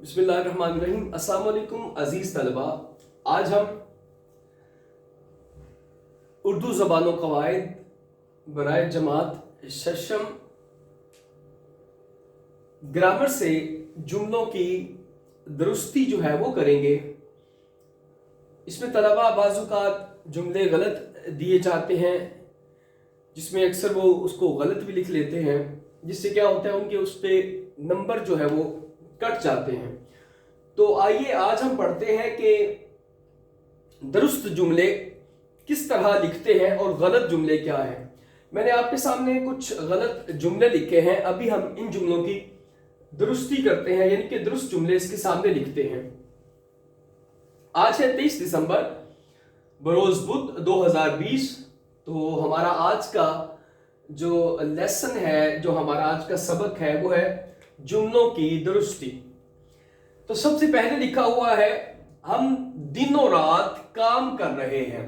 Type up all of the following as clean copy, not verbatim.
बिस्मिल्लाहिर्रहमानिर्रहीम। अस्सलाम वालेकुम अजीज तलबा। आज हम उर्दू ज़बान व क़वाइद बराए जमात शशम ग्रामर से जुमलों की दुरुस्ती जो है वो करेंगे। इसमें तलबा बाज़-औक़ात जुमले गलत दिए जाते हैं, जिसमें अक्सर वो उसको गलत भी लिख लेते हैं, जिससे क्या होता है उनके उस पर नंबर जो है वो कट जाते हैं। तो आइए आज हम पढ़ते हैं कि दुरुस्त जुमले किस तरह लिखते हैं और गलत जुमले क्या हैं। मैंने आपके सामने कुछ गलत जुमले लिखे हैं, अभी हम इन जुमलों की दुरुस्ती करते हैं, यानी कि दुरुस्त जुमले इसके सामने लिखते हैं। आज है 23 दिसंबर बरोज बुध 2020। तो हमारा आज का जो लेसन है, जो हमारा आज का सबक है, वो है जुमलों की दुरुस्ती। तो सबसे पहले लिखा हुआ है हम दिनों रात काम कर रहे हैं।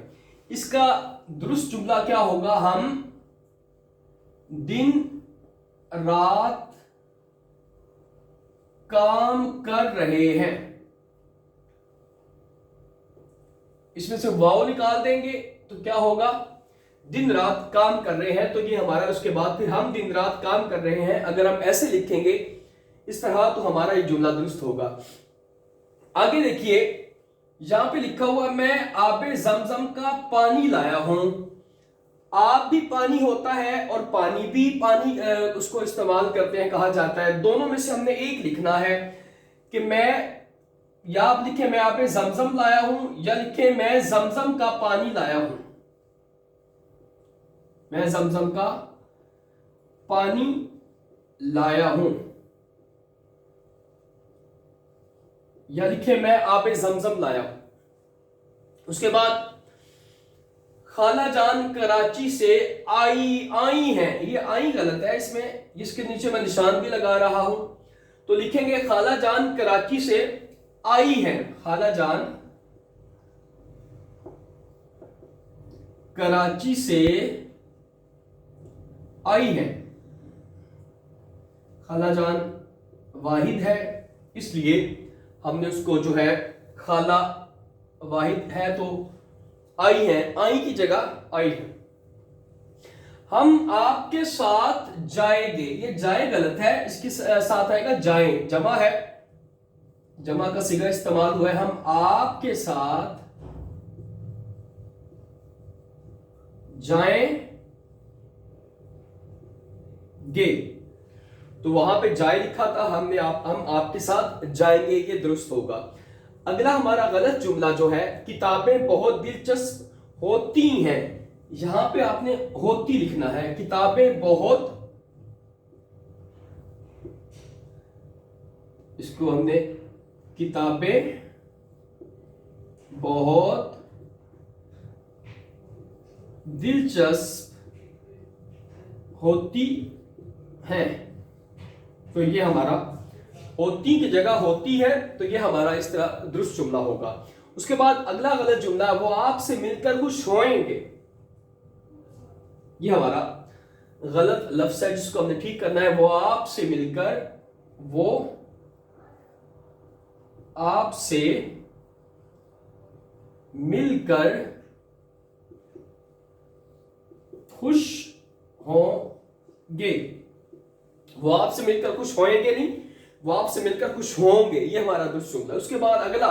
इसका दुरुस्त जुमला क्या होगा? हम दिन रात काम कर रहे हैं। इसमें से वाव निकाल देंगे तो क्या होगा? दिन रात काम कर रहे हैं, तो ये हमारा, उसके बाद फिर हम दिन रात काम कर रहे हैं। अगर हम ऐसे लिखेंगे इस तरह तो हमारा ये जुमला दुरुस्त होगा। आगे देखिए, यहां पे लिखा हुआ मैं आबे जमजम का पानी लाया हूं। आब भी पानी होता है और पानी भी पानी उसको इस्तेमाल करते हैं, कहा जाता है। दोनों में से हमने एक लिखना है कि मैं, या आप लिखे मैं आबे जमजम लाया हूं, या लिखे मैं जमजम का पानी लाया हूं। मैं जमजम का पानी लाया हूं, या लिखे मैं आबे जमजम लाया हूं। उसके बाद खाला जान कराची से आई हैं। ये आई गलत है, इसमें इसके नीचे मैं निशान भी लगा रहा हूं। तो लिखेंगे खाला जान कराची से आई हैं। खाला जान कराची से आई हैं। खाला जान वाहिद है, इसलिए हमने उसको जो है खाला वाहिद है तो आई है, आई की जगह आई है। हम आपके साथ जाएंगे। ये जाए गलत है, इसके साथ आएगा जाए, जमा है, जमा का सिगा इस्तेमाल हुआ है। हम आपके साथ जाएंगे, तो वहां पे जाए लिखा था, हम आपके साथ जाएंगे, ये दुरुस्त होगा। अगला हमारा गलत जुमला जो है, किताबें बहुत दिलचस्प होती हैं। यहां पे आपने होती लिखना है। किताबें बहुत, इसको हमने किताबें बहुत दिलचस्प होती हैं, तो ये हमारा होती की जगह होती है, तो ये हमारा इस तरह दुरुस्त जुमला होगा। उसके बाद अगला गलत जुमला, वो आपसे मिलकर खुश होंगे। ये हमारा गलत लफ्ज है, जिसको हमने ठीक करना है। वो आपसे मिलकर, वो आपसे मिलकर खुश होंगे। वो आपसे मिलकर खुश होंगे नहीं, वो आपसे मिलकर खुश होंगे, ये हमारा दुरुस्त जुमला। उसके बाद अगला,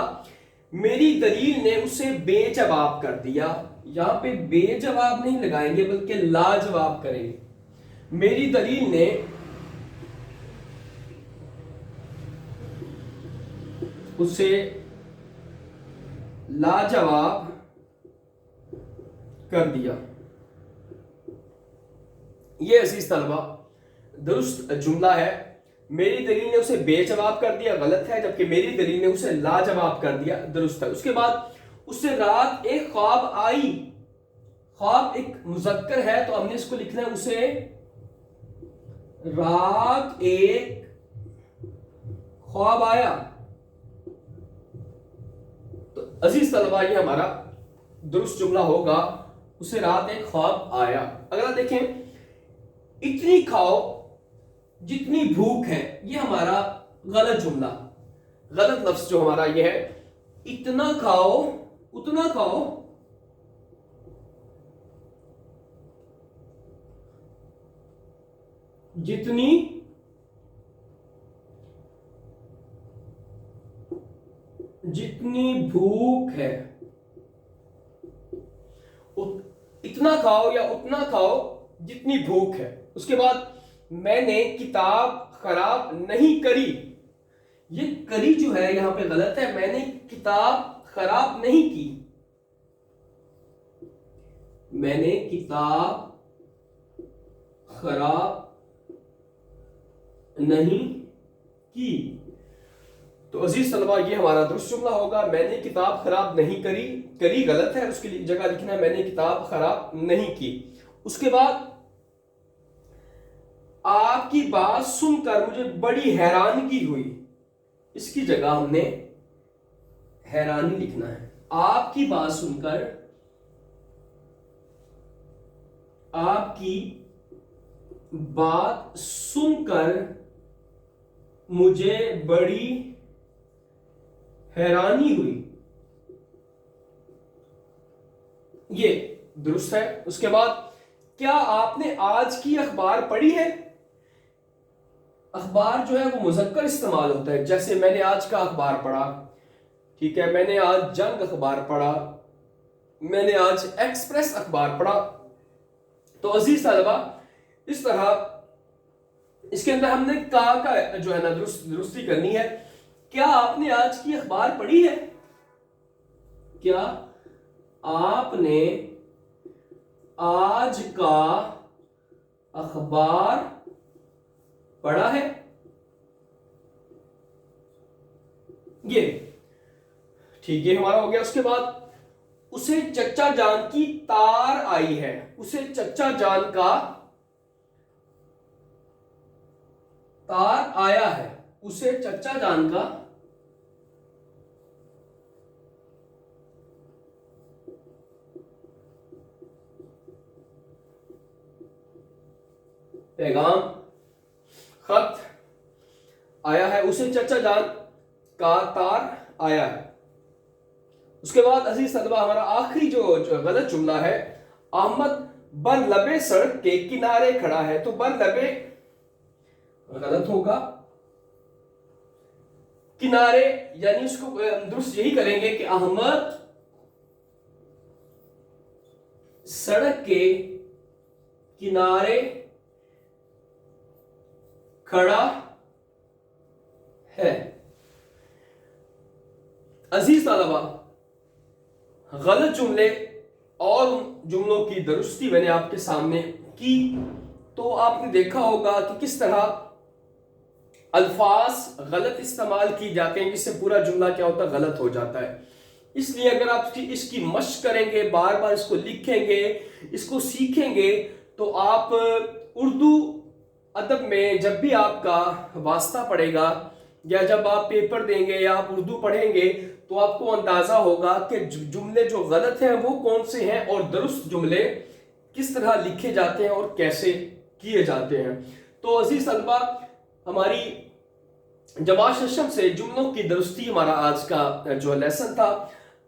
मेरी दलील ने उसे बेजवाब कर दिया। यहां पे बेजवाब नहीं लगाएंगे, बल्कि लाजवाब करेंगे। मेरी दलील ने उसे लाजवाब कर दिया। ये अजीज तलबा दुरुस्त जुमला है। मेरी दलील ने उसे बेजवाब कर दिया गलत है, जबकि मेरी दलील ने उसे लाजवाब कर दिया दुरुस्त है। उसके बाद उससे रात एक ख्वाब आई। ख्वाब एक मुज़क्कर है, तो हमने इसको लिखना है उसे रात एक ख्वाब आया। तो अजीज तलबा ये हमारा दुरुस्त जुमला होगा, उसे रात एक ख्वाब आया। अगला देखें, इतनी खाओ जितनी भूख है। ये हमारा गलत जुमला। गलत लफ्ज जो हमारा ये है, इतना खाओ उतना खाओ, जितनी जितनी भूख है। इतना खाओ या उतना खाओ जितनी भूख है। उसके बाद मैंने किताब खराब नहीं करी। ये करी जो है यहां पे गलत है, मैंने किताब खराब नहीं की। मैंने किताब खराब नहीं की। तो अजीज तलबा ये हमारा दुरुस्त जुमला होगा, मैंने किताब खराब नहीं करी। करी गलत है, उसके लिए जगह लिखना है मैंने किताब खराब नहीं की। उसके बाद आपकी बात सुनकर मुझे बड़ी हैरानगी हुई। इसकी जगह हमने हैरानी लिखना है। आपकी बात सुनकर, आपकी बात सुनकर मुझे बड़ी हैरानी हुई। ये दुरुस्त है। उसके बाद क्या आपने आज की अखबार पढ़ी है? अखबार जो है वो मुज़क्कर इस्तेमाल होता है, जैसे मैंने आज का अखबार पढ़ा, ठीक है, मैंने आज जंग अखबार पढ़ा, मैंने आज एक्सप्रेस अखबार पढ़ा। तो अजीज तलबा इस तरह इसके अंदर हमने का जो है ना दुरुस्ती करनी है। क्या आपने आज की अखबार पढ़ी है? क्या आपने आज का अखबार पढ़ा है? ये ठीक है, हमारा हो गया। उसके बाद उसे चच्चा जान की तार आई है। उसे चच्चा जान का तार आया है। उसे चच्चा जान का पैगाम, खत आया है। उसे चच्चा जान का तार आया है। उसके बाद अजीज तलबा हमारा आखिरी जो गलत जुमला है, अहमद बरलबे सड़क के किनारे खड़ा है। तो बरलबे गलत होगा, किनारे, यानी इसको दुरुस्त यही करेंगे कि अहमद सड़क के किनारे खड़ा है। अजीज तलबा गलत जुमले और जुमलों की दुरुस्ती मैंने आपके सामने की। तो आपने देखा होगा कि किस तरह अल्फाज गलत इस्तेमाल की जाते हैं, जिससे पूरा जुमला क्या होता है, गलत हो जाता है। इसलिए अगर आप इसकी मशक करेंगे, बार बार इसको लिखेंगे, इसको सीखेंगे, तो आप उर्दू अदब में जब भी आपका वास्ता पड़ेगा या जब आप पेपर देंगे या आप उर्दू पढ़ेंगे, तो आपको अंदाजा होगा कि जुमले जो गलत हैं वो कौन से हैं और दुरुस्त जुमले किस तरह लिखे जाते हैं और कैसे किए जाते हैं। तो अजीज तलबा हमारी जमात शशम से जुमलों की दुरुस्ती हमारा आज का जो लेसन था।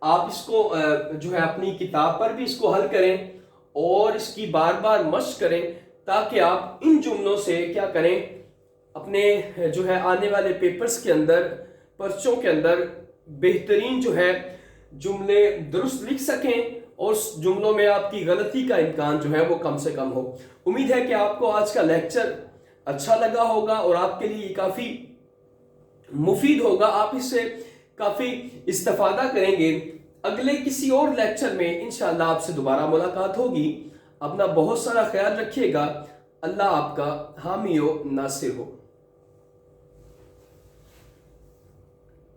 आप इसको जो है अपनी किताब पर भी इसको हल करें और इसकी बार बार मशक करें, ताकि आप इन जुमलों से क्या करें, अपने जो है आने वाले पेपर्स के अंदर, पर्चों के अंदर बेहतरीन जो है जुमले दुरुस्त लिख सकें और जुमलों में आपकी गलती का इम्कान जो है वो कम से कम हो। उम्मीद है कि आपको आज का लेक्चर अच्छा लगा होगा और आपके लिए काफ़ी मुफीद होगा, आप इससे काफ़ी इस्तेफादा करेंगे। अगले किसी और लेक्चर में इंशाअल्लाह आपसे दोबारा मुलाकात होगी। अपना बहुत सारा ख्याल रखिएगा। अल्लाह आपका हामी व नासिर हो।